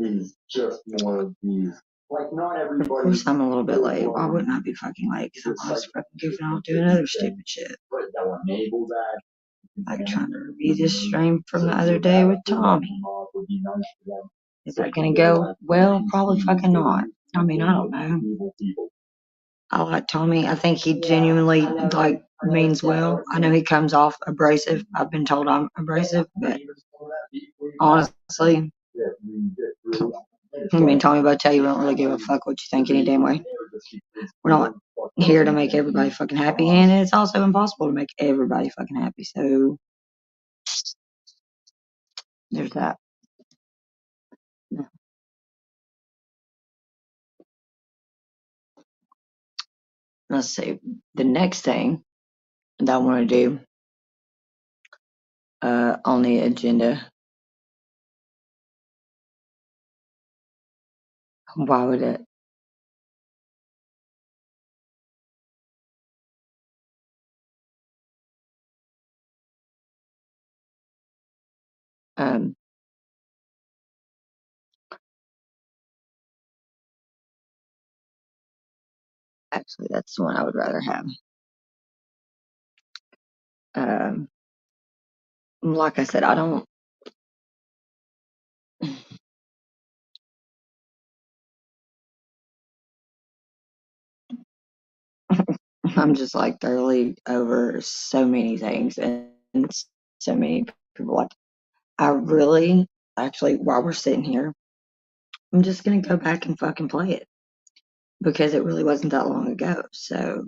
He's just one of these. Like, not everybody. Of course, I'm a little bit late. Why wouldn't I be fucking late? Because I'm always fucking goofing off doing other stupid shit. Like trying to review this stream from the other day with Tommy. Is that gonna go well? Probably fucking not. I mean, I don't know. I like Tommy. I think he genuinely like means well. I know he comes off abrasive. I've been told I'm abrasive, but honestly, I mean, Tommy but tell you we don't really give a fuck what you think any damn way. We're not here to make everybody fucking happy, and it's also impossible to make everybody fucking happy. So there's that. Let's see. The next thing that I want to do on the agenda. Why would it? Um, Actually, that's the one I would rather have. Um, like I said, I don't. I'm just like thoroughly over so many things and so many people. Like, I really, actually, while we're sitting here, I'm just gonna go back and fucking play it because it really wasn't that long ago. So,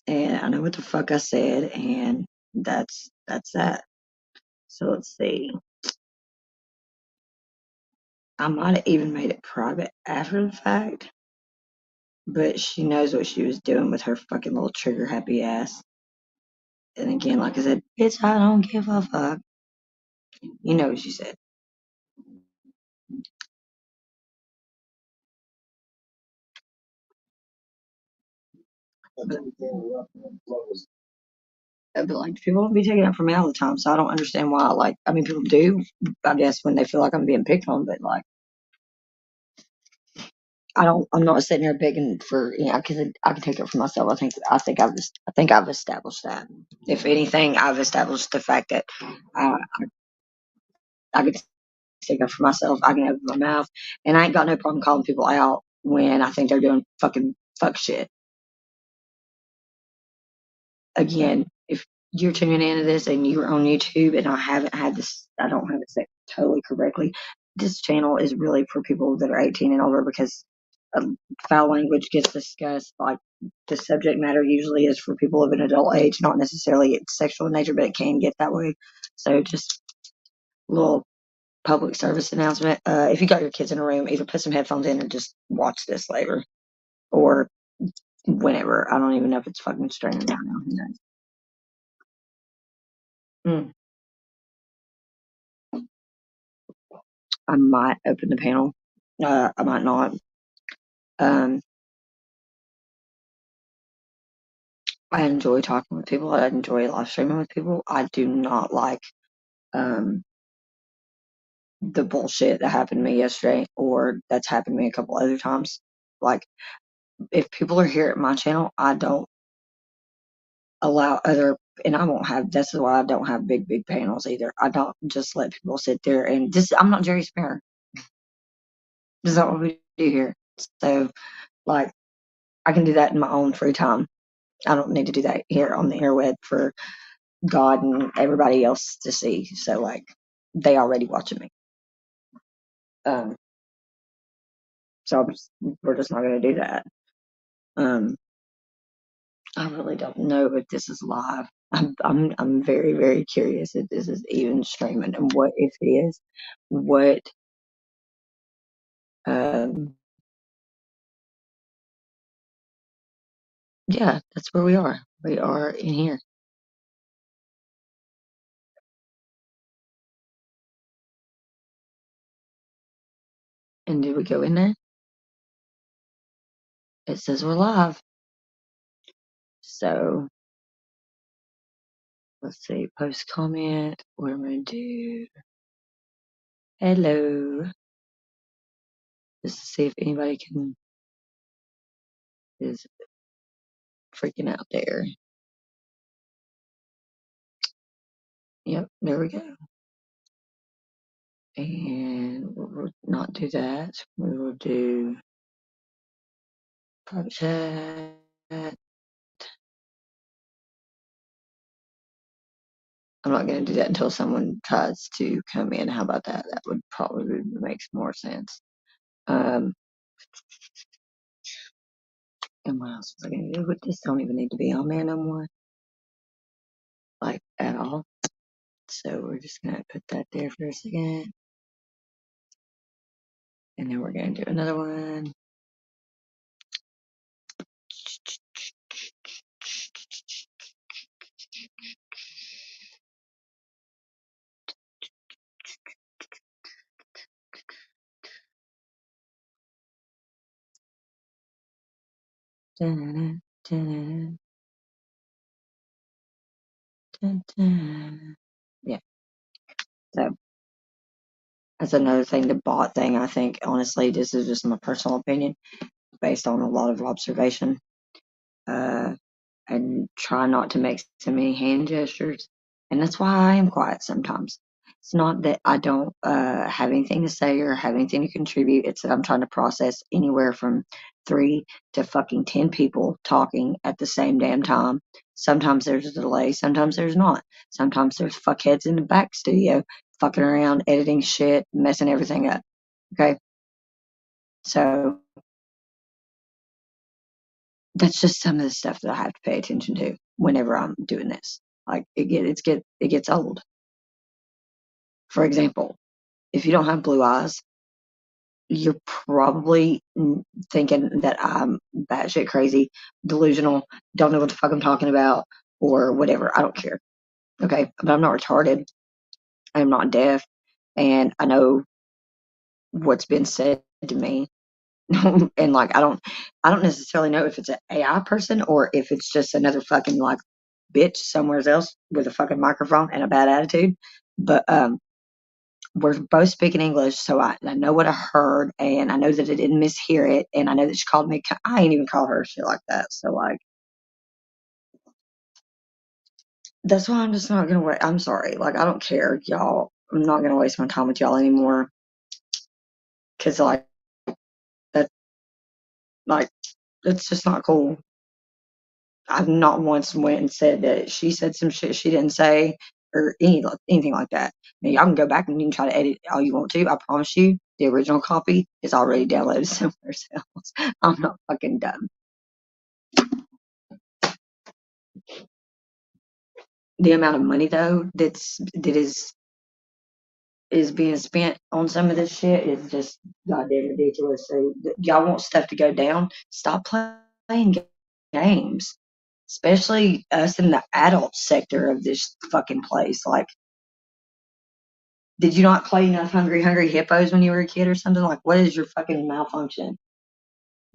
and I know what the fuck I said, and that's that. So let's see. I might have even made it private after the fact, but she knows what she was doing with her fucking little trigger happy ass. And again, like I said, bitch, I don't give a fuck. You know what she said. But like people don't be taking it from me all the time, so I don't understand why. Like, I mean, people do, I guess, when they feel like I'm being picked on, but like, I don't. I'm not sitting there begging for, because I can take it for myself. I think I've established that. If anything, I've established the fact that I, I can take it for myself. I can open my mouth, and I ain't got no problem calling people out when I think they're doing fucking fuck shit. Again, if you're tuning into this and you're on YouTube and I don't have it set totally correctly. This channel is really for people that are 18 and older because foul language gets discussed. Like, the subject matter usually is for people of an adult age, not necessarily it's sexual in nature, but it can get that way. So just a little public service announcement. If you got your kids in a room, either put some headphones in or just watch this later or whenever. I don't even know if it's fucking streaming down now. Who knows? Mm. I might open the panel. I might not. Um, I enjoy talking with people. I enjoy live streaming with people. I do not like um, the bullshit that happened to me yesterday or that's happened to me a couple other times. Like, if people are here at my channel, I don't allow other, and I won't have, this is why I don't have big panels either. I don't just let people sit there and I'm not Jerry Springer. This is not what we do here. So, like, I can do that in my own free time. I don't need to do that here on the interweb for God and everybody else to see. So, like, they already watching me. Um, so we're just not going to do that. I really don't know if this is live. I'm very curious if this is even streaming, and what if it is, what um yeah, that's where we are. We are in here. And did we go in there? It says we're live. So let's see, post comment. What am I gonna do? Hello. Just to see if anybody is freaking out there. Yep, there we go. And we'll not do that. We will do private chat. I'm not going to do that until someone tries to come in. How about that? That would probably make more sense. Um, and what else was I going to do? But this don't even need to be on there no more, like at all. So we're just going to put that there for a second. And then we're going to do another one. Dun, dun, dun, dun. Yeah. So that's another thing, the bot thing. I think, honestly, this is just my personal opinion based on a lot of observation. Uh, and try not to make so many hand gestures. And that's why I am quiet sometimes. It's not that I don't have anything to say or have anything to contribute. It's that I'm trying to process anywhere from 3 to fucking 10 people talking at the same damn time. Sometimes there's a delay, sometimes there's not. Sometimes there's fuckheads in the back studio fucking around, editing shit, messing everything up. Okay? So that's just some of the stuff that I have to pay attention to whenever I'm doing this. Like it gets old. For example, if you don't have blue eyes, you're probably thinking that I'm batshit crazy, delusional, don't know what the fuck I'm talking about, or whatever. I don't care. Okay, but I'm not retarded. I'm not deaf, and I know what's been said to me. And like I don't necessarily know if it's an AI person or if it's just another fucking like bitch somewhere else with a fucking microphone and a bad attitude. But we're both speaking English, so I know what I heard, and I know that I didn't mishear it, and I know that she called me. I ain't even call her shit like that. So like, that's why I'm just not gonna wait. I'm sorry. Like, I don't care, y'all. I'm not gonna waste my time with y'all anymore, cause like that, like it's just not cool. I've not once went and said that she said some shit she didn't say or anything like that. Now y'all can go back and you can try to edit all you want to. I promise you, the original copy is already downloaded somewhere else. I'm not fucking dumb. The amount of money though that is being spent on some of this shit is just goddamn ridiculous. So y'all want stuff to go down? Stop playing games, especially us in the adult sector of this fucking place. Like, did you not play enough Hungry Hippos when you were a kid or something? Like, what is your fucking malfunction?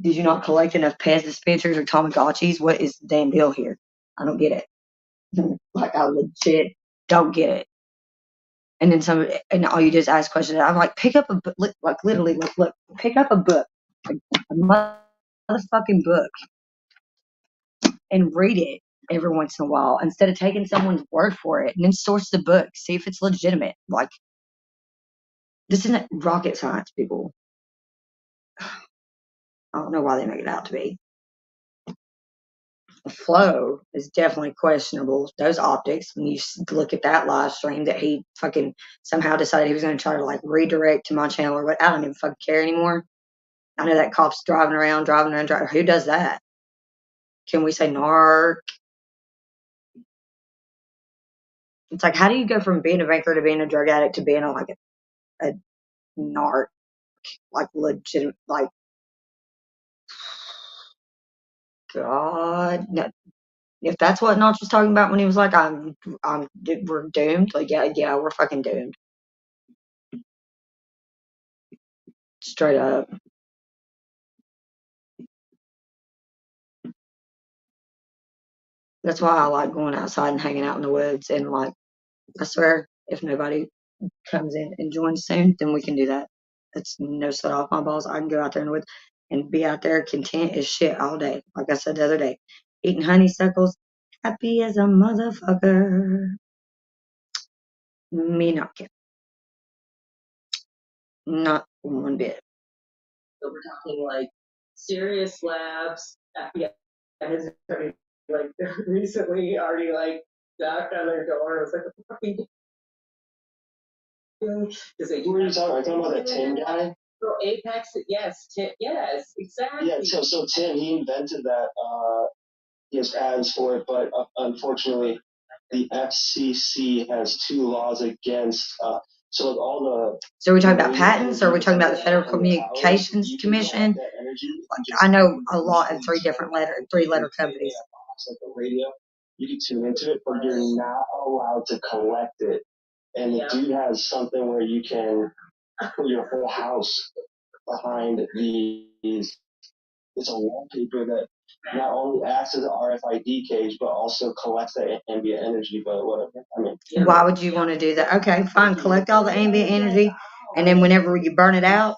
Did you not collect enough Pez dispensers or Tamagotchis? What is the damn deal here? I don't get it. Like, I legit don't get it. And then some, and all you do is ask questions. I'm like, pick up a book, like literally, look, pick up a book, a motherfucking book, and read it every once in a while instead of taking someone's word for it and then source the book, see if it's legitimate. Like, this isn't rocket science, people. I don't know why they make it out to be. The flow is definitely questionable. Those optics, when you look at that live stream that he fucking somehow decided he was going to try to like redirect to my channel or what, I don't even fucking care anymore. I know that cop's driving around. Who does that? Can we say narc? It's like, how do you go from being a banker to being a drug addict to being like a narc? Like, legit, like, God. No. If that's what Notch was talking about when he was like, we're doomed. Like, yeah, we're fucking doomed. Straight up. That's why I like going outside and hanging out in the woods. And like, I swear, if nobody comes in and joins soon, then we can do that. That's no sweat off my balls. I can go out there and be out there content as shit all day. Like I said the other day, eating honeysuckles, happy as a motherfucker. Me not kidding. Not one bit. So we're talking like serious labs. FBI has already like recently already like knocked on their door. It was like, what the fuck are you doing? Who are you talking? Are you talking about that Tim guy? So Apex, yes, Tim, yes, exactly. Yeah, so Tim, he invented that. He has patents for it, but unfortunately, the FCC has two laws against. So like all the. So are we talking about patents, or are we talking about the Federal Communications Commission? I know a lot of three-letter companies. Like the radio, you can tune into it, but you're not allowed to collect it. And the dude has something where you can put your whole house behind these. It's a wallpaper that not only acts as an RFID cage, but also collects that ambient energy. But whatever. I mean, why would you want to do that? Okay, fine. Collect all the ambient energy, and then whenever you burn it out,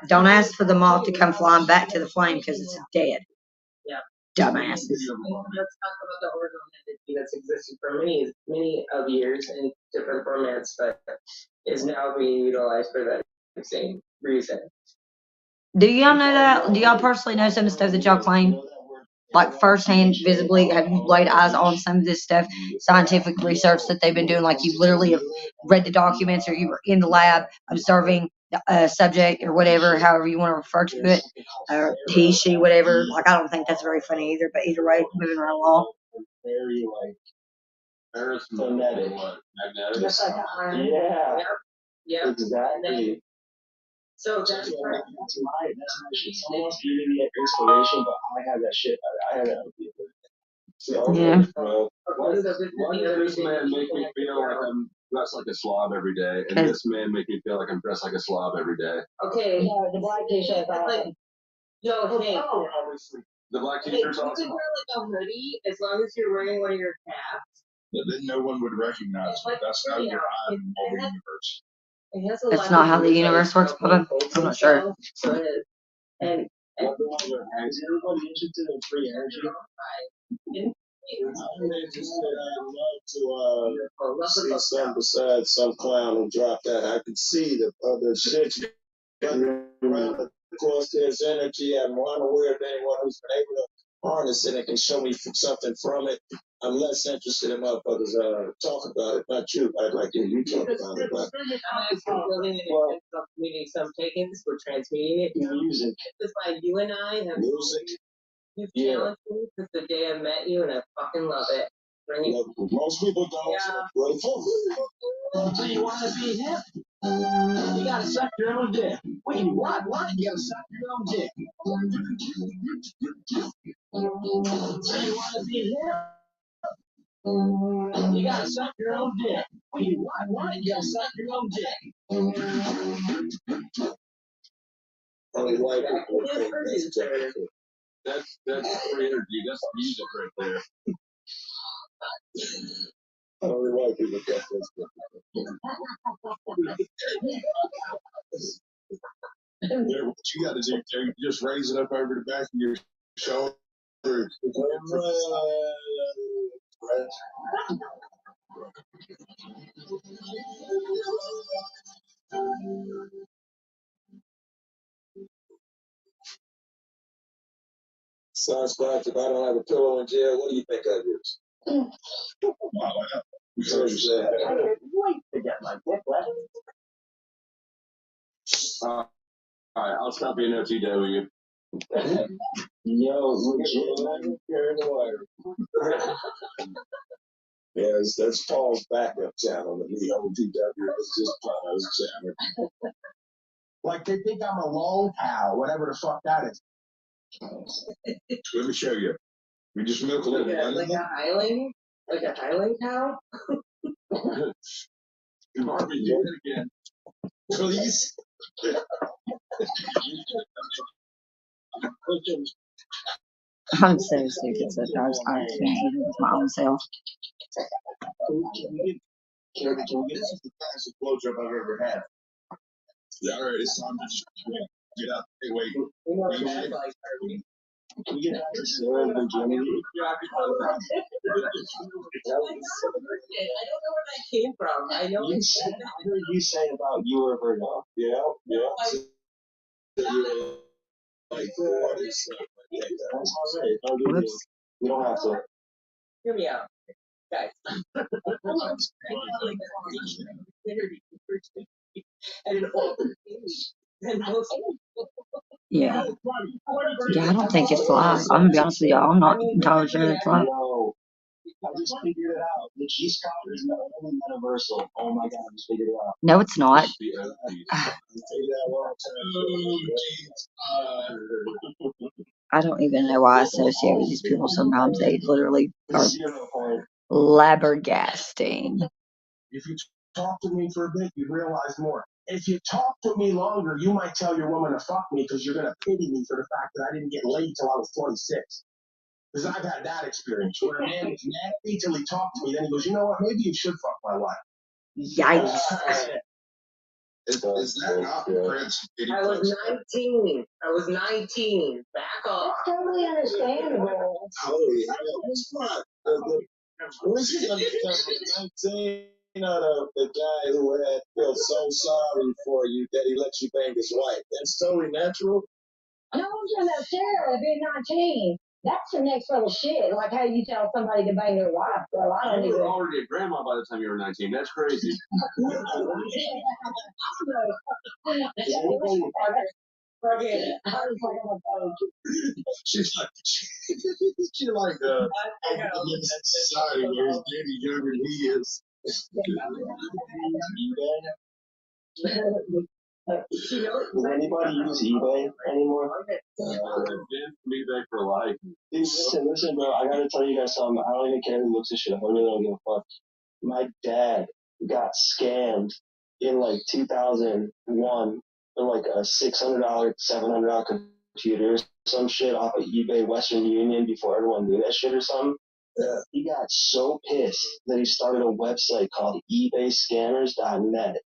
don't ask for the moth to come flying back to the flame because it's dead. Yeah. Dumbasses. Let's talk about the orgone energy that's existed for many of years in different formats, but is now being utilized for that same reason. Do y'all know that? Do y'all personally know some of the stuff that y'all claim? Like firsthand, visibly, have you laid eyes on some of this stuff, scientific research that they've been doing? Like you literally have read the documents, or you were in the lab observing a subject, or whatever, however you want to refer to it, or he, she, whatever. Like I don't think that's very funny either. But either way, moving right along. Very like Earth magnetic. Just like iron. Yeah. Yep. Exactly. So that's right. That's my shit. Someone else giving me inspiration, but I have that shit. I have that. Yeah. Why does this man make me feel like I'm dressed like a slob every day, and this man make me feel like I'm dressed like a slob every day? Okay. Yeah, the black t-shirt. Like, yo, hey. The black t-shirt's awesome. You can wear like a hoodie as long as you're wearing one of your caps. But then no one would recognize me. That's how you're in the universe. That's not how the universe works, Bubba. I'm not sure. And is everybody interested in free energy? I'm interested. I'd love to see some besides some clown who dropped that. I could see the other shit. Of course, there's energy. I'm unaware of anyone who's been able to harness it and can show me something from it. I'm less interested in motherfuckers talking about it. Not you. I'd like to hear you talk about it. But building an meaning some takings, we're transmitting it. Music. Just like you and I have music. You've challenged me since the day I met you, and I fucking love it. Most people don't. Yeah. So you want to be hip? You gotta suck your own dick. Wait, what? You gotta suck your own dick. So you want to be hip? You gotta suck your own dick. Wait, what? You gotta suck your own dick. Only white people think that's terrible. That's free energy. That's music right there. Only white people get this. What you got to do, Terry, you just raise it up over the back of your shoulder. Sasquatch, if I don't have a pillow in jail, what do you think I use? So you said, I can't wait to get my dick wet. All right, I'll stop being OTW. Yo, legit. Yes, that's Paul's backup channel. The OTW is just Paul's channel. Like they think I'm a lone cow, whatever the fuck that is. Let me show you. We just milk a little bit. Like a highling? Like a highling cow? Marvin, do it again. Please. I'm so stupid sometimes. I can't even with my own self. Can we get this? Is the fastest blowjob I've ever had. Yeah, all right, it's time to just get out. Hey, wait. Can we get back to Sarah and Virginia? I don't know where that came from. I know I heard you say about you were Virgo. Yeah, yeah. So you were like, that's all right. I'll give you. You don't have to. Hear me out, guys. Yeah. Yeah, I don't think it's live. I'm gonna be honest with y'all. I'm not entirely sure it's live. No, I just figured it out. The G spot is not only universal. Oh my god, I just figured it out. No, it's not. I don't even know why I associate with these people. Sometimes they literally are flabbergasting. If you talk to me for a bit, you realize more. If you talk to me longer, you might tell your woman to fuck me because you're going to pity me for the fact that I didn't get laid till I was 26. Because I've had that experience where a man is nasty till he talked to me, then he goes, you know what, maybe you should fuck my wife. Yikes. Is that not Prince? I was 19. I was 19. Back off. That's totally understandable. Holy hell, that's not. Listen, 19 out of the guy who had felt so sorry for you that he let you bang his wife. That's totally natural. No, I'm talking about Sarah being 19. That's the next level shit. Like how you tell somebody to bang their wife. Well, I don't You even. were already a grandma by the time you were 19. That's crazy. She's like, she's like, I live in society where he's getting younger than he is. Does anybody use eBay anymore? eBay for life. Listen, bro. I gotta tell you guys something. I don't even care who looks this shit up. I really don't give a fuck. My dad got scammed in like 2001 for like a $600, $700 computer, some shit off of eBay Western Union before everyone knew that shit or something. Yeah. He got so pissed that he started a website called ebayscammers.net.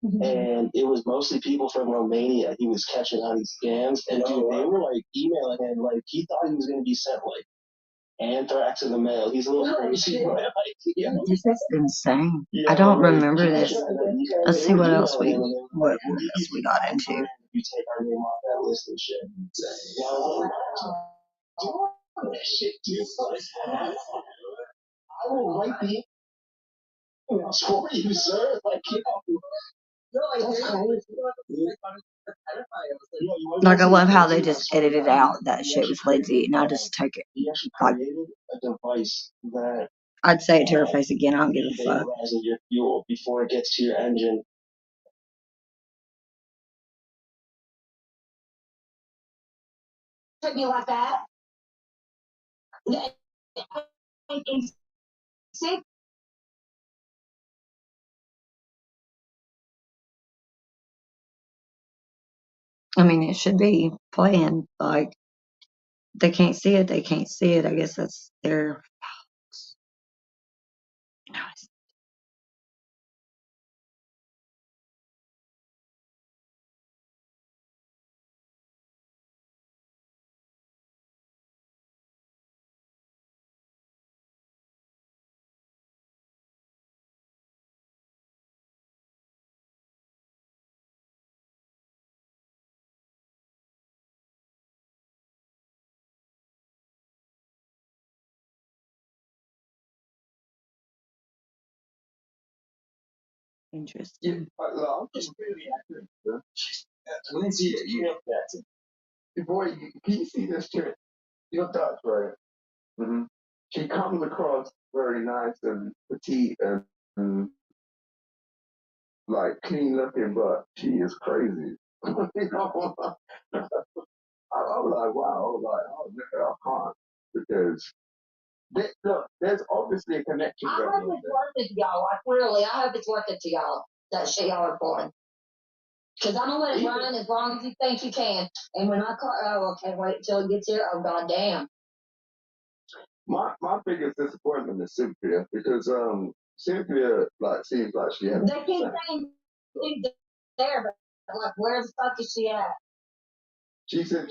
Mm-hmm. And it was mostly people from Romania he was catching on these scams. And dude, they were like emailing him, like he thought he was going to be sent like anthrax in the mail. He's a little crazy. This is insane. I don't remember this. Let's see what else we got into. You take our name off that list and shit. I will write the for you, sir. Like, you know. Like, I love how they just edited out that shit was lazy, and I just take it. He actually Like, created a device that I'd say it to her face again. I don't give a fuck. Your fuel before it gets to your engine. Took me like that. Sick. I mean, it should be playing. Like, they can't see it. They can't see it. I guess that's their. Interesting. I'm just really accurate. Lindsay, you know that. Boy, can you see this chick? Your thoughts, right? Mm-hmm. She comes across very nice and petite and like clean looking, but she is crazy. You know? I was like, wow. I was like, oh, nigga, I can't. Because, look, there's obviously a connection. I hope it's worth it to y'all. Like, really, I hope it's worth it to y'all. That shit y'all are pulling. Because I'm going to let it run as long as you think you can. And when I call, oh, okay, wait until it gets here. Oh, goddamn. My biggest disappointment is Cynthia because Cynthia, like, seems like she has. They keep saying she's there, but like, where the fuck is she at? She said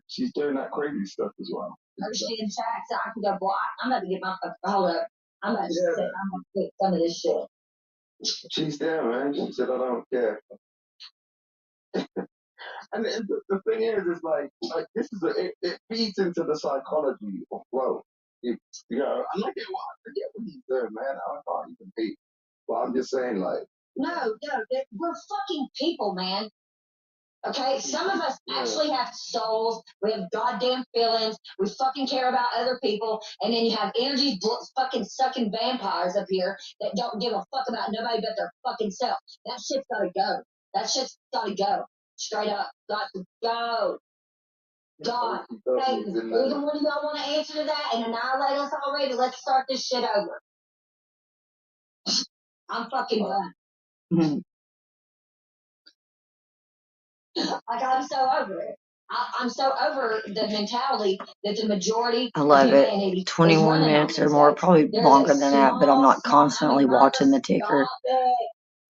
she's doing that crazy stuff as well. Or she in chat, so I can go block. I'm about to get my fucking hold up. I'm about to sit. I'm gonna fix some of this shit. She's there, man. She said, I don't care. And the thing is like this is it feeds into the psychology of flow. You know, I'm not getting I forget what he's doing, man. I can't even hate. But I'm just saying, like, no, we're fucking people, man. Okay, some of us actually have souls. We have goddamn feelings. We fucking care about other people, and then you have energy fucking sucking vampires up here that don't give a fuck about nobody but their fucking self. That shit's gotta go. That shit's gotta go. Straight up, got to go. God, Satan, either one of y'all want to answer to that and annihilate us already? Let's start this shit over. I'm fucking done. Like, I'm so over it. I'm so over the mentality that the majority I love of humanity it. 21 minutes or more, probably longer than that, but I'm not constantly watching the ticker.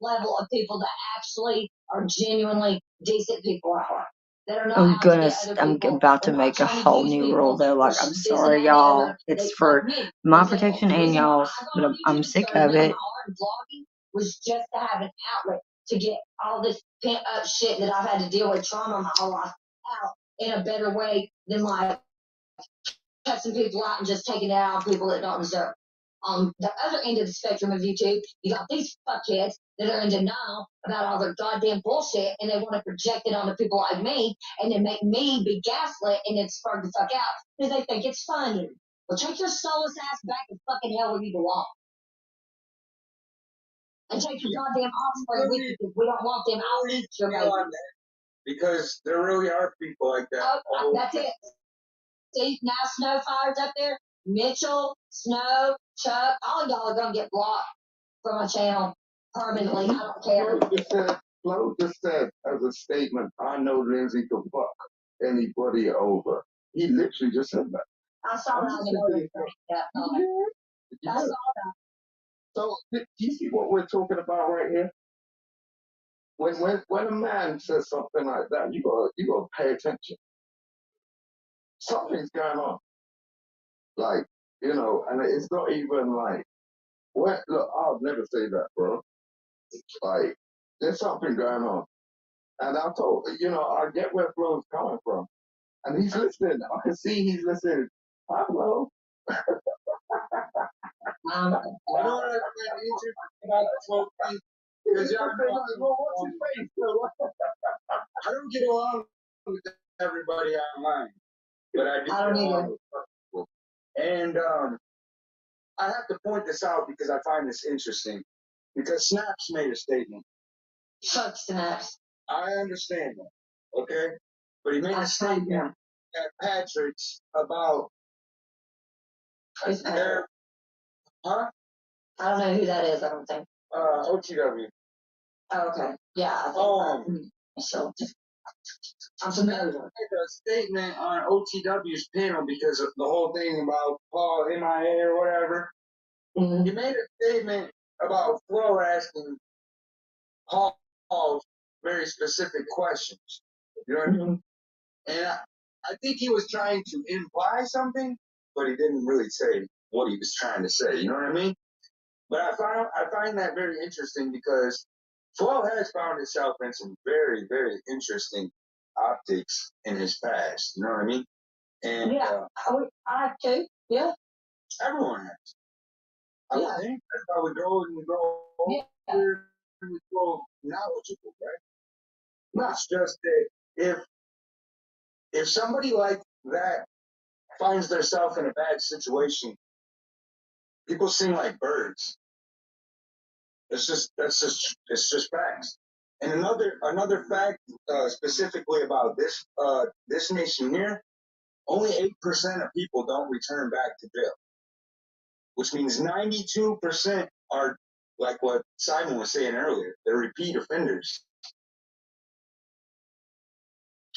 Level of people that actually are genuinely decent people out there. That are not I'm gonna. I'm about to make a whole new rule though. Like, I'm sorry, y'all. It's for my protection and y'all's, but I'm sick of it. Vlogging was just to have an outlet to get all this pent up shit that I've had to deal with trauma my whole life out in a better way than like cussing people out and just taking it out on people that don't deserve. On the other end of the spectrum of YouTube, you got these fuckheads that are in denial about all their goddamn bullshit and they want to project it onto people like me and then make me be gaslit and then spur the fuck out because they think it's funny. Well, take your soulless ass back to fucking hell where you belong. And take your goddamn offspring with you because we don't want them out eat your baby. Because there really are people like that. Oh, that's it. See, now Snowfire's up there. Mitchell, Snow, Chuck, all of y'all are gonna get blocked from my channel permanently. I don't care. Flo just said as a statement, I know Lindsay can fuck anybody over. He literally just said that. I saw that on the motor. Yeah, I saw that. So do you see what we're talking about right here? When a man says something like that, you gotta pay attention. Something's going on. Like, you know, and it's not even like look, I'll never say that, bro. Like, there's something going on. And I told I get where Flo's coming from. And he's listening. I can see he's listening. Hi, Flo. I don't know what I find interesting about the Flo thing. Because y'all know, what's his face? I don't get along with everybody online, but I do. I don't either. And I have to point this out because I find this interesting. Because Snaps made a statement. Fuck Snaps. I understand that, okay? But he made a statement at Patrick's about their, huh? I don't know who that is, I don't think. OTW. Oh, okay. Yeah, I think so. I'm familiar. Made a statement on OTW's panel because of the whole thing about Paul MIA or whatever. Mm-hmm. He made a statement about Flo asking Paul very specific questions. You know what I mean? And I think he was trying to imply something, but he didn't really say what he was trying to say. You know what I mean? But I find that very interesting because Flo has found himself in some very, very interesting optics in his past. You know what I mean? And yeah, I have to. Yeah, everyone has. I would think that's how we grow and grow older and we grow knowledgeable, right? It's just that if somebody like that finds themselves in a bad situation, people sing like birds. It's just facts. And another fact specifically about this nation here, only 8% of people don't return back to jail, which means 92% are like what Simon was saying earlier. They're repeat offenders.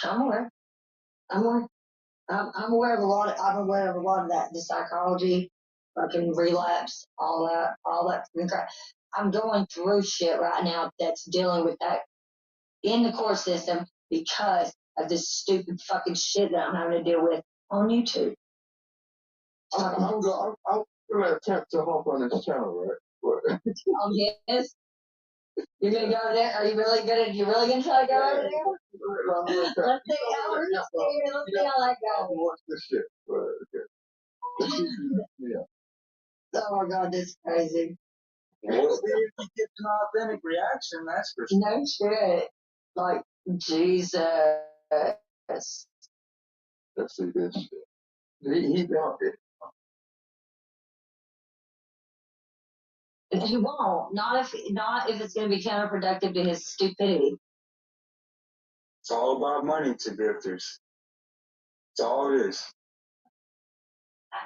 I'm aware. I'm aware. I'm aware of a lot of that, the psychology fucking relapse, all that fucking crap. I'm going through shit right now that's dealing with that in the court system because of this stupid fucking shit that I'm having to deal with on YouTube. I'm gonna attempt to hop on this channel, right? Oh yes, you're gonna go over there. Are you really gonna? You really gonna try to go over there? Let's see how we're gonna see. Let's see how that goes. Watch this shit. Okay. Yeah. Oh my god, this is crazy. Well, if you get an authentic reaction, that's for sure. No shit. Like Jesus. Let's see this shit. He got it. He won't. Not if it's going to be counterproductive to his stupidity. It's all about money to drifters. That's all it is.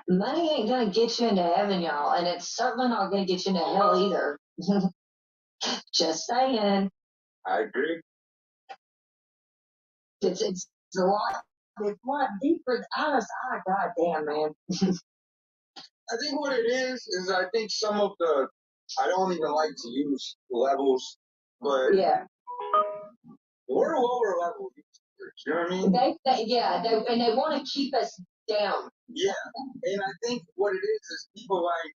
Money ain't going to get you into heaven, y'all, and it's certainly not going to get you into hell either. Just saying. I agree. It's a lot. It's a lot deeper. God damn, man. I think what it is I think some of the, I don't even like to use levels, but yeah, we're lower level YouTubers. You know what I mean? they want to keep us down. Yeah, and I think what it is people like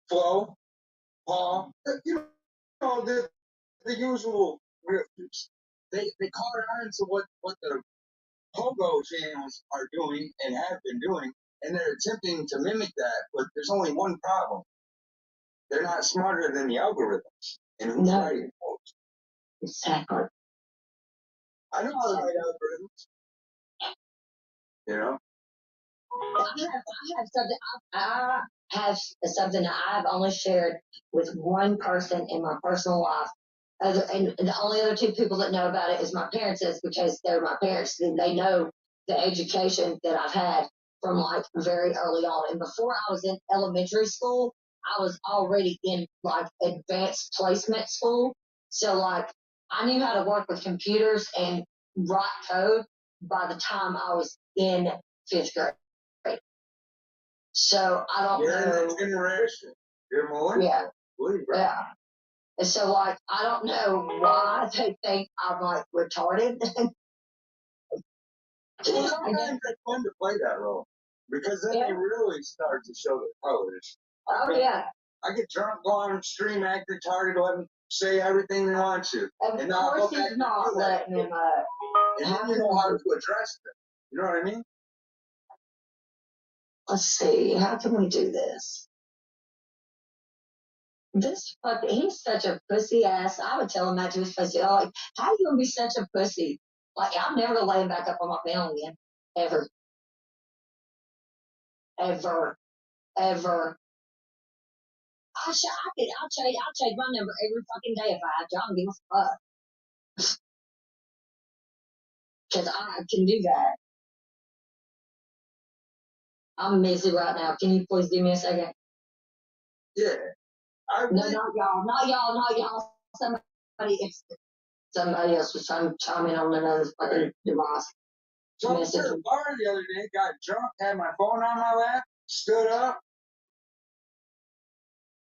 Flo, Paul, you know, the usual grifters. They caught on to what the pogo channels are doing and have been doing, and they're attempting to mimic that. But there's only one problem: they're not smarter than the algorithms. And who's writing quotes? Exactly. I know how to write algorithms. You know. I have something that I've only shared with one person in my personal life. And the only other two people that know about it is my parents, is because they're my parents. And they know the education that I've had from like very early on. And before I was in elementary school, I was already in like advanced placement school. So like I knew how to work with computers and write code by the time I was in fifth grade. So I don't know. Generation. You're millennial. Yeah. Yeah. And so like I don't know why they think I'm like retarded. Well, sometimes it's fun to play that role because then they really start to show their colors. I get drunk, go on stream, act retarded, let them say everything they want to. Of course he's not letting him and then you know how to address them. You know what I mean? Let's see, how can we do this? He's such a pussy ass. I would tell him that to his face. Like, how are you gonna be such a pussy? Like, I'm never gonna lay him back up on my family again. Ever. Ever. Ever. I'll change my number every fucking day if I have to. I don't give a fuck. Because I can do that. I'm busy right now. Can you please give me a second? Yeah. No, not y'all. Not y'all. Not y'all. Somebody else was trying to chime in on another fucking device. So I was at a bar the other day, got drunk, had my phone on my lap, stood up.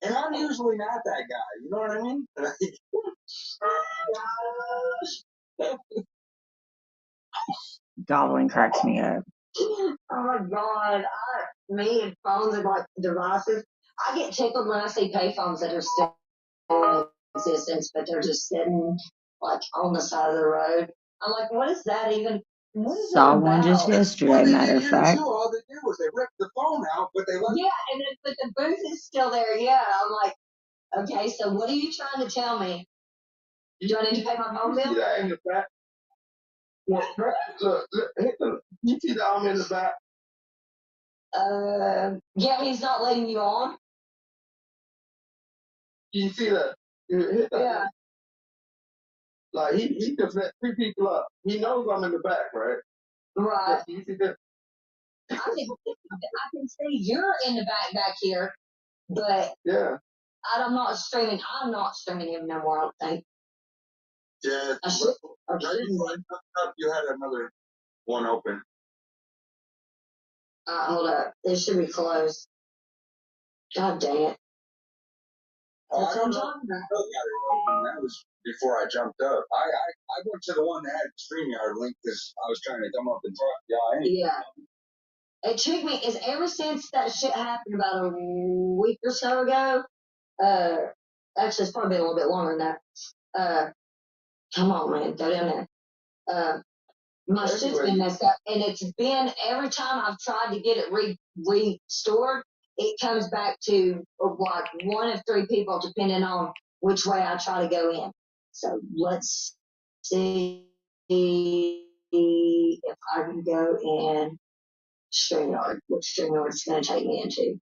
And I'm usually not that guy. You know what I mean? Goblin cracks me up. Oh my god. Me and phones and like devices. I get tickled when I see payphones that are still in existence, but they're just sitting like on the side of the road. I'm like, what is that even? What is Saw that one just yesterday, matter of fact. All they did was they ripped the phone out, but they left. Yeah, but the booth is still there. Yeah, I'm like, okay, so what are you trying to tell me? Do I need to pay my phone bill? Yeah, in the back. Look, you see the arm in the back? Yeah, he's not letting you on. You see that? Yeah. Like he just let three people up. He knows I'm in the back, right? Right. You see that? I can see you're in the back here, but yeah. I'm not streaming him no more, I don't think. Yeah. You had another one open. Hold up. It should be closed. God dang it. That's what I'm talking about. That was before I jumped up. I went to the one that had the StreamYard link because I was trying to come up and talk to y'all. Yeah. It took me, is ever since that shit happened about a week or so ago, actually it's probably been a little bit longer than that. Come on, man, go down there. My shit's been messed up, and it's been every time I've tried to get it restored, it comes back to like one of three people, depending on which way I try to go in. So let's see if I can go in StreamYard, which StreamYard is going to take me into.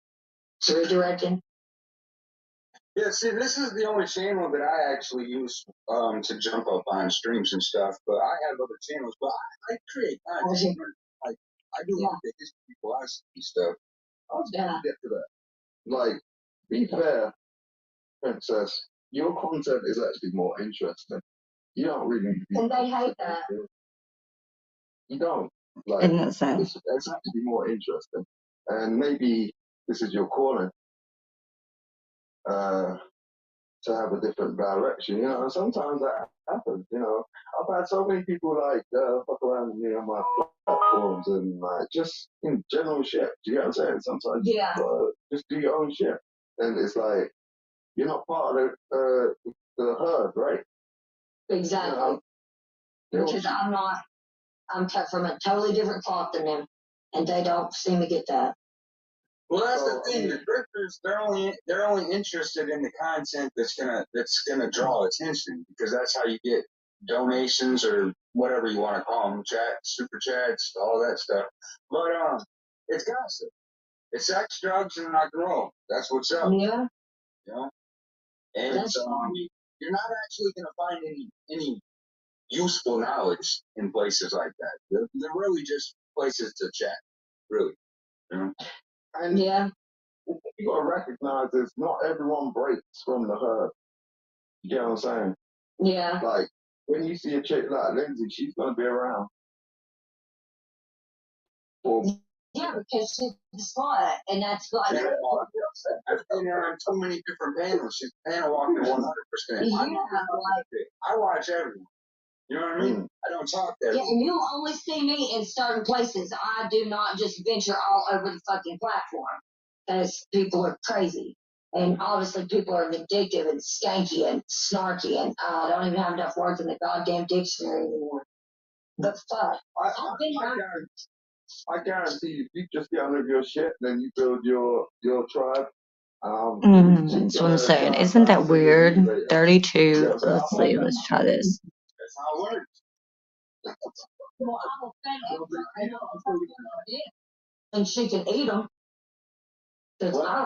So redirecting. Yeah, see, this is the only channel that I actually use to jump up on streams and stuff. But I have other channels, but I create content. Like I do like the history philosophy stuff. I was gonna get to that. Like, be fair, Princess. Your content is actually more interesting. You don't really. And they hate that. You don't. Like, isn't that sad? It's actually more interesting, and maybe this is your calling. To have a different direction, and sometimes that happens, I've had so many people like fuck around with me on my platforms and like just in general shit. Do you get what I'm saying? Sometimes just do your own shit, and it's like you're not part of the herd, right? Exactly. Because I'm not. I'm cut from a totally different cloth than them, and they don't seem to get that. Well, that's the thing. The drifters, they're only interested in the content that's gonna draw attention because that's how you get donations or whatever you want to call them, super chats, all that stuff. But it's gossip. It's sex, drugs, and rock and roll. That's what's up. Yeah. And you're not actually gonna find any useful knowledge in places like that. They're really just places to chat, really. And you gotta recognize this. Not everyone breaks from the herd. You get what I'm saying? Yeah. Like when you see a chick like Lindsay, she's gonna be around. Yeah, because she's slut, and that's like. I've been on so many different panels. She's panel walking 100%. I watch everyone. You know what I mean? I don't talk to everyone. Yeah, and you'll only see me in certain places. I do not just venture all over the fucking platform. Because people are crazy. And obviously people are addictive and skanky and snarky, and I don't even have enough words in the goddamn dictionary anymore. But fuck. I guarantee you, if you just get under your shit, then you build your tribe. That's what I'm saying. Isn't that weird? 32. Let's see. Let's try this. That's how it works. Well, I will fed and she can eat them. When I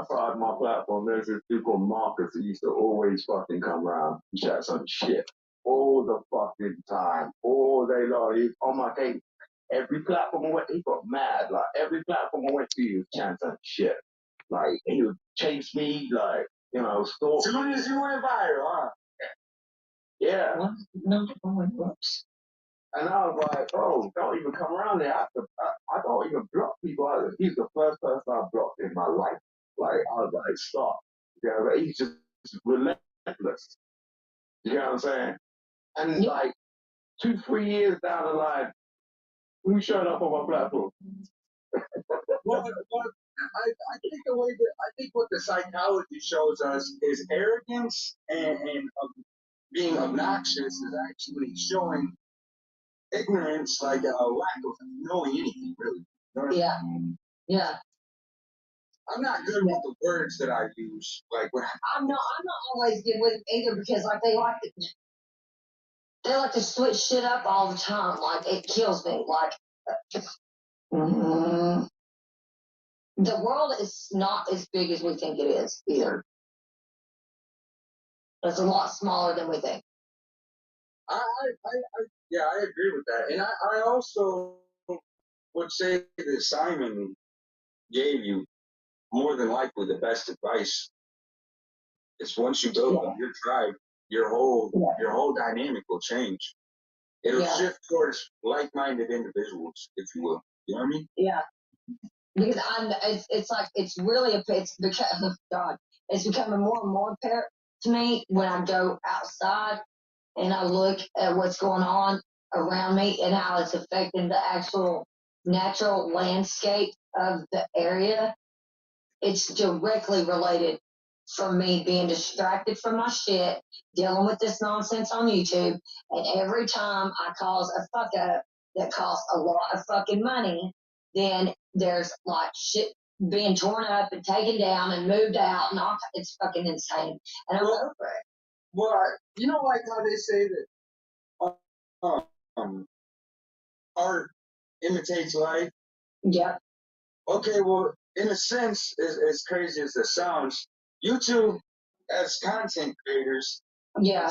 started my platform, there's this dude called Marcus that used to always fucking come around and chat some shit all the fucking time, all day long. He's on my case. Every platform I went, he got mad. Like every platform I went to, he was chatting some shit. Like he would chase me, like stalk. As soon as you went viral, huh? Yeah. Whoops. And I was like, bro, don't even come around there. I don't even block people. He's the first person I blocked in my life. Like, I was like, stop. But he's just relentless. You know what I'm saying? And like 2-3 years down the line, who showed up on my platform? Well, I think what the psychology shows us is arrogance and being obnoxious is actually showing ignorance, like a lack of knowing anything, really. Yeah. Yeah. I'm not good with the words that I use. Like when I'm not always good with it either because like they like to switch shit up all the time. Like it kills me. Like the world is not as big as we think it is either. It's a lot smaller than we think. I agree with that, and I also would say that Simon gave you more than likely the best advice. It's once you build up your tribe, your whole dynamic will change. It'll shift towards like-minded individuals, if you will. You know what I mean? Yeah. because it's like it's really it's become oh God, it's becoming more and more apparent to me when I go outside and I look at what's going on around me and how it's affecting the actual natural landscape of the area. It's directly related from me being distracted from my shit, dealing with this nonsense on YouTube, and every time I cause a fuck up that costs a lot of fucking money, then there's like shit being torn up and taken down and moved out, and all, it's fucking insane. And I'm over it. Well, you know, like how they say that um, art imitates life. Yep. Okay, well, in a sense, as crazy as it sounds, YouTube, as content creators, Yeah.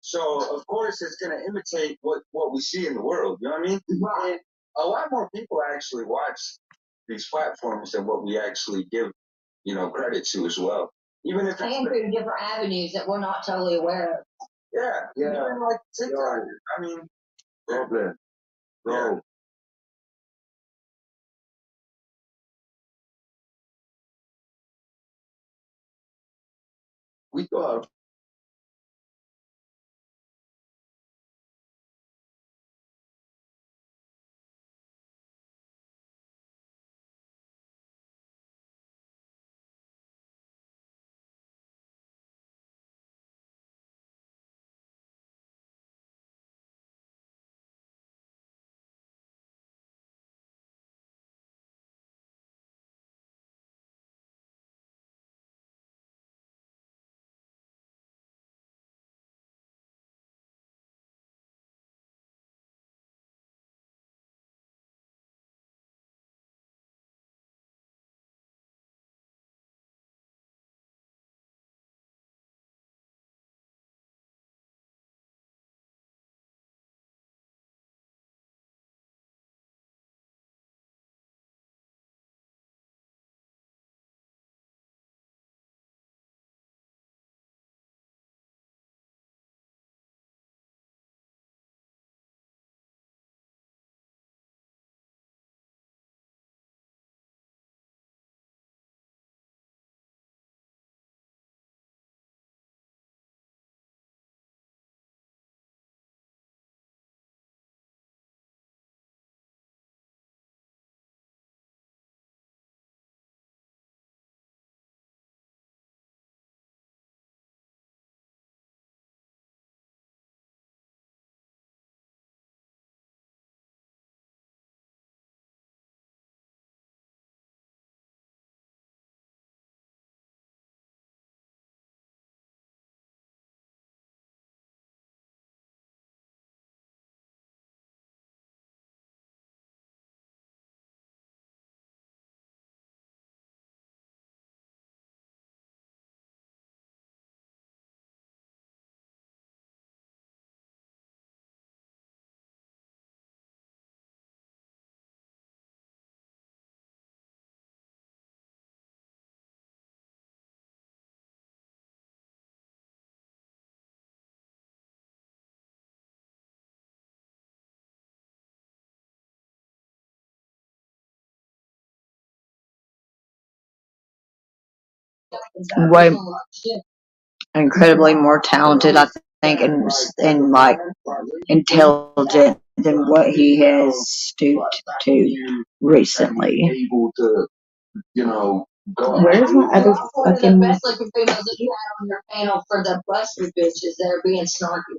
so of course it's going to imitate what we see in the world. You know what I mean? Right. And a lot more people actually watch these platforms than what we actually give, credit to as well. Even if and through different avenues that we're not totally aware of. Yeah. Even like TikTok. I mean, Bro. Yeah. We thought Way incredibly more talented, I think, and like intelligent than what he has stooped to recently. able to, go. Where's my other fucking? The best looking females that you had on your panel for the busted bitches that are being snarky.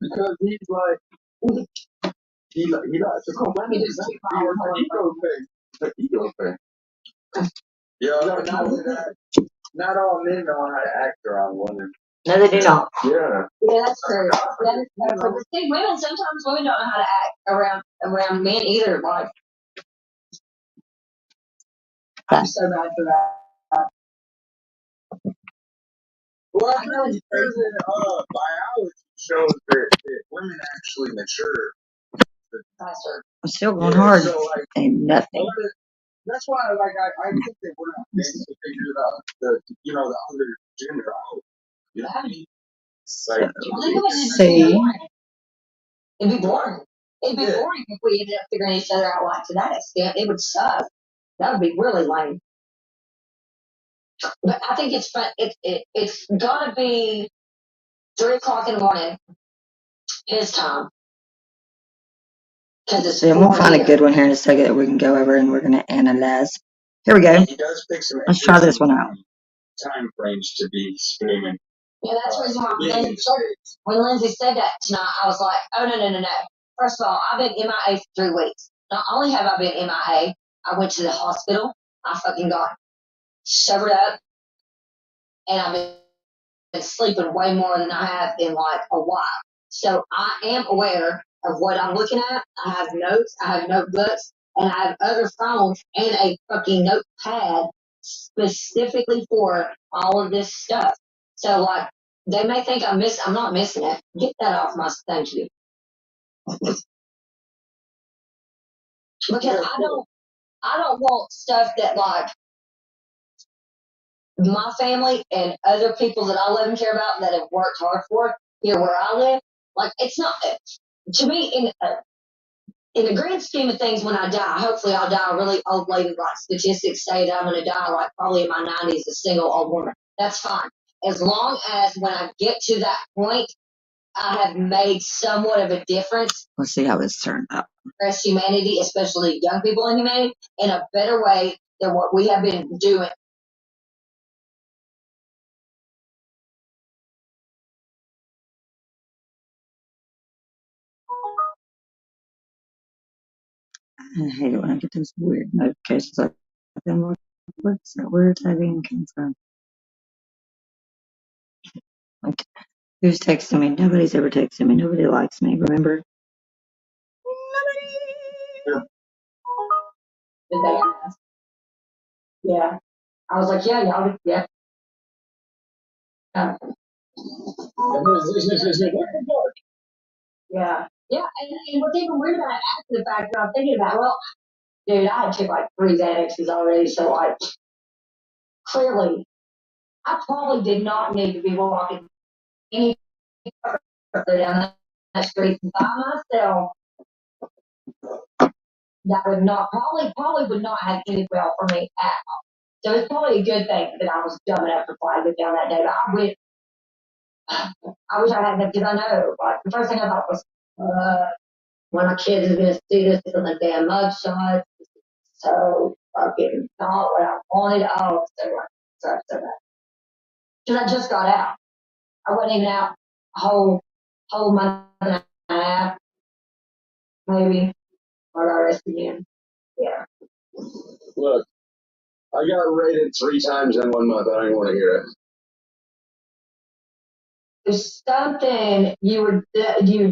Because he's like, he likes to complain. He just keep my Ego thing. The ego thing. Yeah, not all men know how to act around women. No, they do not. Yeah. Yeah, that's true. That is true. But see, women sometimes women don't know how to act around men either. Like I'm so bad for that. Well, I know biology shows that women actually mature. I'm still going hard. So like, Ain't nothing. that's why I think that we're not meant to figure the other gender out. You know what I mean? Like, See, it'd be boring. It'd be boring if we ended up figuring each other out like to that extent. It would suck. That would be really lame. But I think it's fun. It's gotta be 3 o'clock in the morning his time because it's. Yeah, we'll find a good one here in a second that we can go over and we're gonna analyze. Here we go. He does pick some Let's try this one out. time frames to be streaming. Yeah, that's the reason why when Lindsay said that tonight, I was like, oh, no, no, no, no. First of all, I've been MIA for 3 weeks. Not only have I been MIA, I went to the hospital. I fucking got sobered up, and I've been sleeping way more than I have in like a while. So I am aware of what I'm looking at. I have notes, I have notebooks, and I have other phones and a fucking notepad specifically for all of this stuff. So like they may think I'm not missing it. Get that off my thank you. Because I don't want stuff that like my family and other people that I love and care about that have worked hard for here where I live. Like it's not to me in the grand scheme of things. When I die, hopefully I'll die a really old lady. Like statistics say that I'm going to die like probably in my 90s, a single old woman. That's fine as long as when I get to that point, I have made somewhat of a difference. Let's see how this turned out. Rest humanity, especially young people in humanity, in a better way than what we have been doing. I hate it when I get those weird notifications like that. What's that weird typing came from? Like, who's texting me? Nobody's ever texted me. Nobody likes me, remember? Nobody. Did they ask? Yeah. I was like, yeah, y'all, yeah. Uh, yeah. Yeah. And what's even weird about it after the fact that I'm thinking about, well, dude, I had took like 3 Xanaxes already, so like, clearly, I probably did not need to be walking any further down that street by myself. That would not probably would not have ended well for me at all. So it's probably a good thing that I was dumb enough to fly it down that day. But I wish I hadn't because I know like the first thing I thought was one of my kids is gonna see this on the damn mugshot. So fucking not what I wanted. Oh, so bad. Because I just got out. I wasn't even out a whole month and a half, maybe, or I arrested again. Yeah. Look, I got raided 3 times in 1 month. I don't even want to hear it. There's something you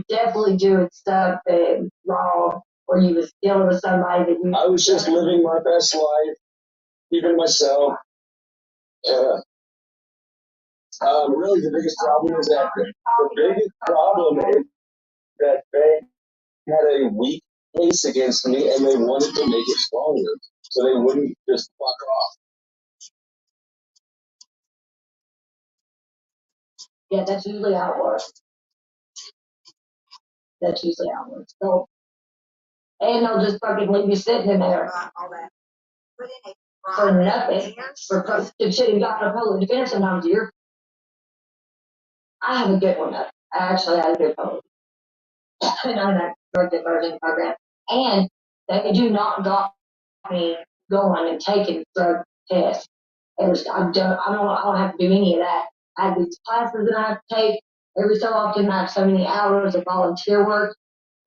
definitely doing something wrong, or you was dealing with somebody that you. I was just living my best life, keeping myself. Really, the biggest problem is that the biggest problem is that they had a weak case against me, and they wanted to make it stronger, so they wouldn't just fuck off. Yeah, that's usually how it works. That's usually how it works. So, and they'll just fucking leave you sitting in there for nothing. For shit, you got a public defender sometimes. I have a good one. I actually had a good one. And I'm in that drug diversion program, and they do not got me going and taking drug tests. I don't have to do any of that. I have these classes that I have to take. Every so often, I have so many hours of volunteer work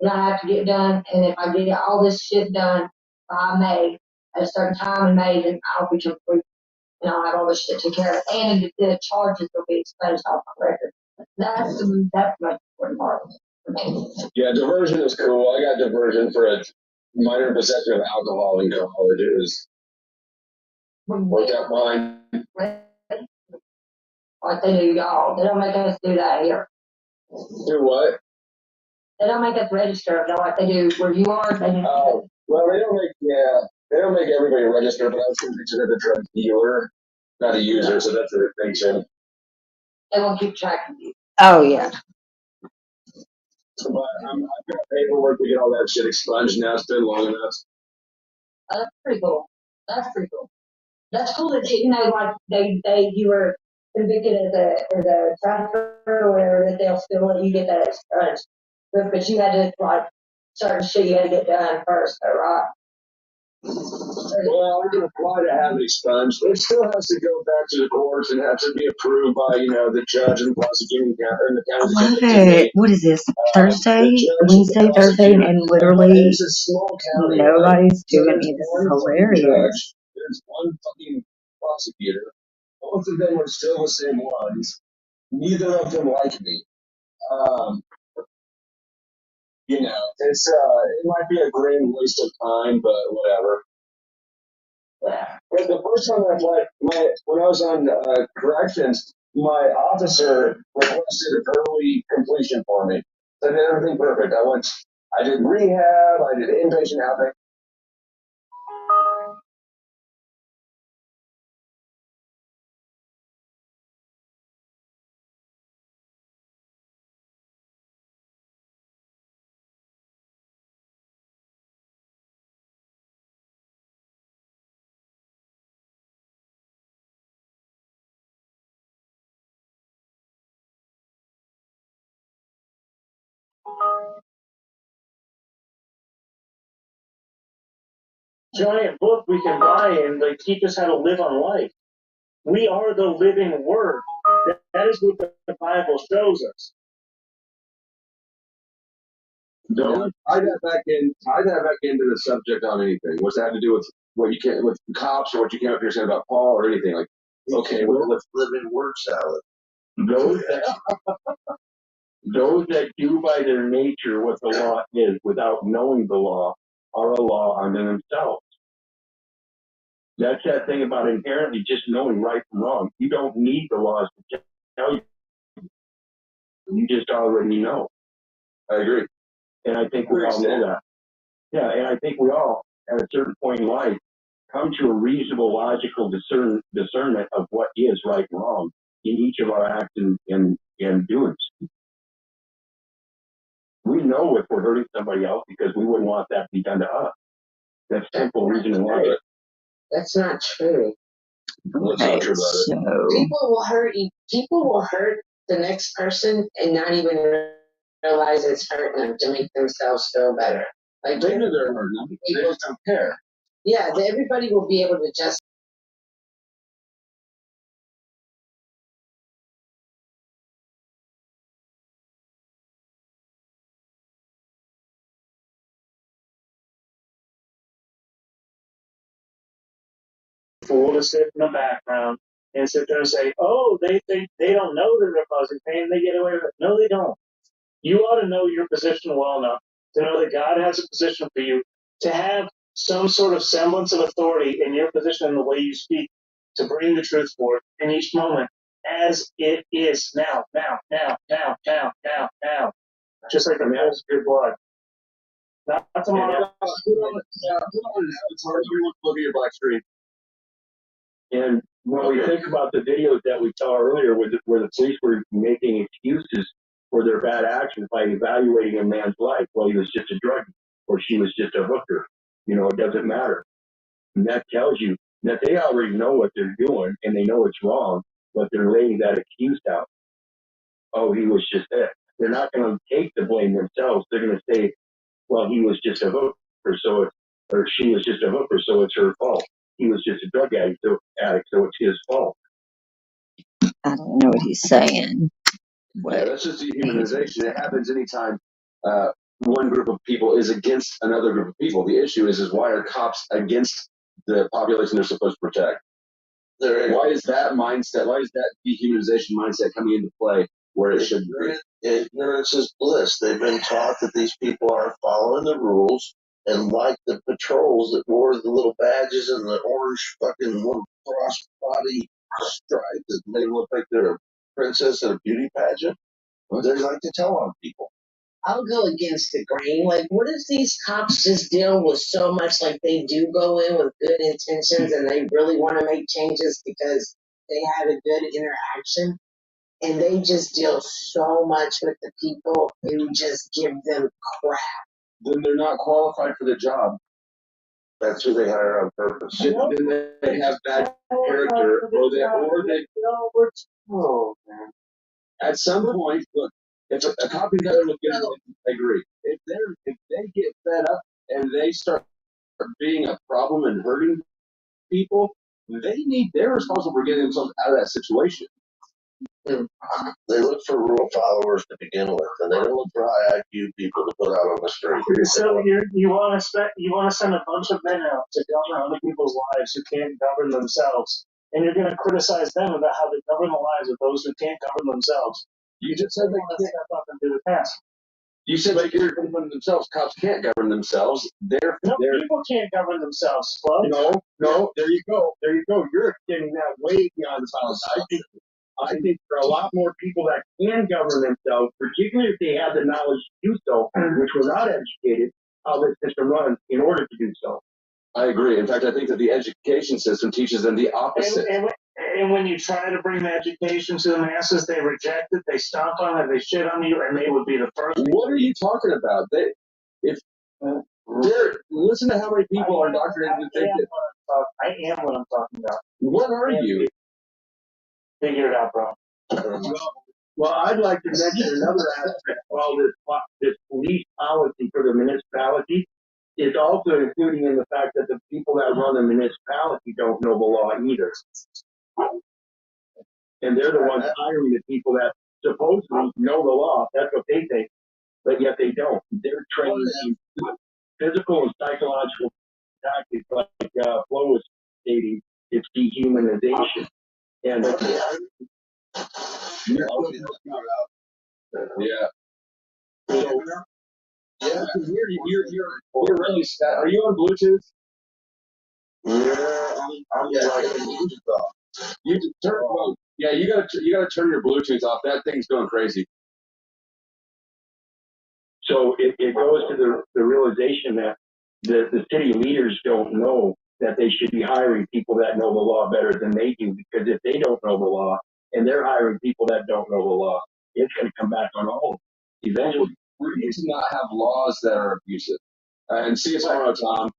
that I have to get done. And if I get all this shit done by May, at a certain time in May, then I'll be complete. And I'll have all this shit to take care of. And the charges will be expunged off my record. That's the most important part for me. Yeah, diversion is cool. I got diversion for a minor possession of alcohol in college. It was worked out fine. Like they do y'all. They don't make us do that here. Do what? They don't make us register. They're like they do where you are. They do. Oh, well, they don't make everybody register, but I was convicted as a drug dealer, not a user, so that's a distinction. They won't keep track of you. Oh yeah. But I've got paperwork to get all that shit expunged now. It's been long enough. That's pretty cool. That's pretty cool. That's cool that like you were convicted as a trafficker or whatever, that they'll still let you get that expunged. But you had to like certain shit you had to get done first, though, right? Well, I can apply to have it expunged, but it still has to go back to the courts and have to be approved by, the judge and the prosecuting and the I county love attorney. it. What is this? The Thursday, judge and the Wednesday, Thursday, prosecutor. and But literally it's a small county, right? nobody's So doing there's me. This is one fucking hilarious. judge, there's one fucking prosecutor. Both of them are still the same ones. Neither of them like me. Um, it might be a great waste of time, but whatever. But the first time I applied, when I was on corrections, my officer requested an early completion for me. So I did everything perfect. I did rehab, I did inpatient outpatient. Giant book we can buy and they teach us how to live on life. We are the living word. That is what the Bible shows us. Don't tie that back into the subject on anything. What's that have to do with what you can't with cops or what you can't up here saying about Paul or anything like? Okay, well, let's live in word salad. Those that do by their nature what the law is without knowing the law are a law unto themselves. That's that thing about inherently just knowing right from wrong. You don't need the laws to tell you. You just already know. I agree. And I think we all know that. Yeah, and I think we all, at a certain point in life, come to a reasonable, logical discernment of what is right and wrong in each of our acts and doings. We know if we're hurting somebody else because we wouldn't want that to be done to us. That's simple reason and logic. That's not true. What's not true about it? So People will hurt the next person and not even realize it's hurting them to make themselves feel better. Like They know they're hurting them. They just don't care. yeah, everybody will be able to just Fool to sit in the background and sit there and say, "Oh, they don't know that they're causing pain. They get away with it." No, they don't. You ought to know your position well enough to know that God has a position for you, to have some sort of semblance of authority in your position and the way you speak, to bring the truth forth in each moment as it is now, now, now, now, now, now, now. Just like the man's good blood. Not tomorrow. It's hard to look at your black screen. And when we think about the videos that we saw earlier, where the police were making excuses for their bad actions by evaluating a man's life, well, he was just a druggie or she was just a hooker. It doesn't matter. And that tells you that they already know what they're doing and they know it's wrong, but they're laying that excuse out. Oh, he was just that. They're not going to take the blame themselves. They're going to say, well, he was just a hooker, or she was just a hooker, so it's her fault. He was just a drug addict, so it's his fault. I don't know what he's saying. Yeah, that's just dehumanization. It happens anytime one group of people is against another group of people. The issue is why are cops against the population they're supposed to protect? Why is that mindset? Why is that dehumanization mindset coming into play where it should be? Ignorance is bliss. They've been taught that these people are following the rules, and like the patrols that wore the little badges and the orange fucking little crossbody stripe that made them look like they're a princess in a beauty pageant. They like to tell on people. I'll go against the grain. Like, what if these cops just deal with so much? Like, they do go in with good intentions and they really want to make changes because they had a good interaction, and they just deal so much with the people who just give them crap. Then they're not qualified for the job. That's who they hire on purpose. Then they have bad character, oh man. At some point, look, if a copy doesn't look good, I agree. If they get fed up and they start being a problem and hurting people, they're responsible for getting themselves out of that situation. They look for rule followers to begin with, and they don't look for high IQ people to put out on the street. So you want to send a bunch of men out to govern other people's lives who can't govern themselves, and you're going to criticize them about how they govern the lives of those who can't govern themselves. You just said they can't step up and do the task. You said they can't govern themselves. Cops can't govern themselves. People can't govern themselves. Well, no. There you go. You're extending that way beyond violence. I think there are a lot more people that can govern themselves, particularly if they have the knowledge to do so, which were not educated how this system runs in order to do so. I agree. In fact, I think that the education system teaches them the opposite. And when you try to bring the education to the masses, they reject it, they stomp on it, they shit on you, and they would be the first. What are you talking about? Listen to how many people are indoctrinated to think that. I am what I'm talking about. What are you? Figure it out, bro. Well, I'd like to mention another aspect of all this police policy for the municipality is also including in the fact that the people that run the municipality don't know the law either. And they're the ones hiring the people that supposedly know the law. That's what they think, but yet they don't. They're trained in physical and psychological tactics, like Flo was stating, it's dehumanization. And yeah. So, yeah, you're really sad. Are you on Bluetooth? Yeah, I'm like Bluetooth off. You turn yeah, you gotta turn your Bluetooth off. That thing's going crazy. So it goes to the realization that the city leaders don't know that they should be hiring people that know the law better than they do, because if they don't know the law and they're hiring people that don't know the law, it's going to come back on all of them eventually. We need to not have laws that are abusive. And see you tomorrow, Tom.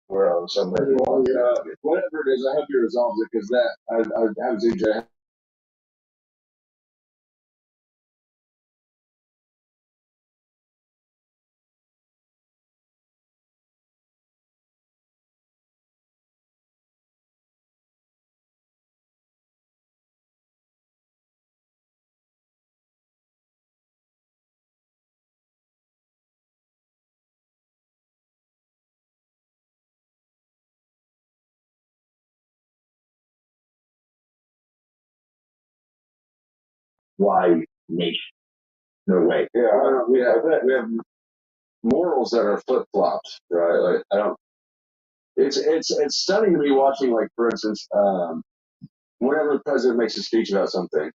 Where somebody whatever it is, I hope you resolve it, because that I have ZJ. Why nation? No way. Yeah, we have morals that are flip flops, right? Like I don't. It's stunning to me watching, like, for instance, whenever the president makes a speech about something,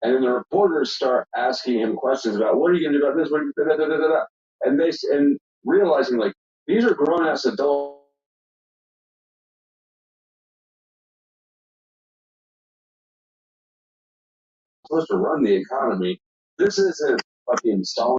and then the reporters start asking him questions about what are you going to do about this, what are you, da, da, da, da, da, and realizing, like, these are grown ass adults supposed to run the economy. This isn't fucking Stalin.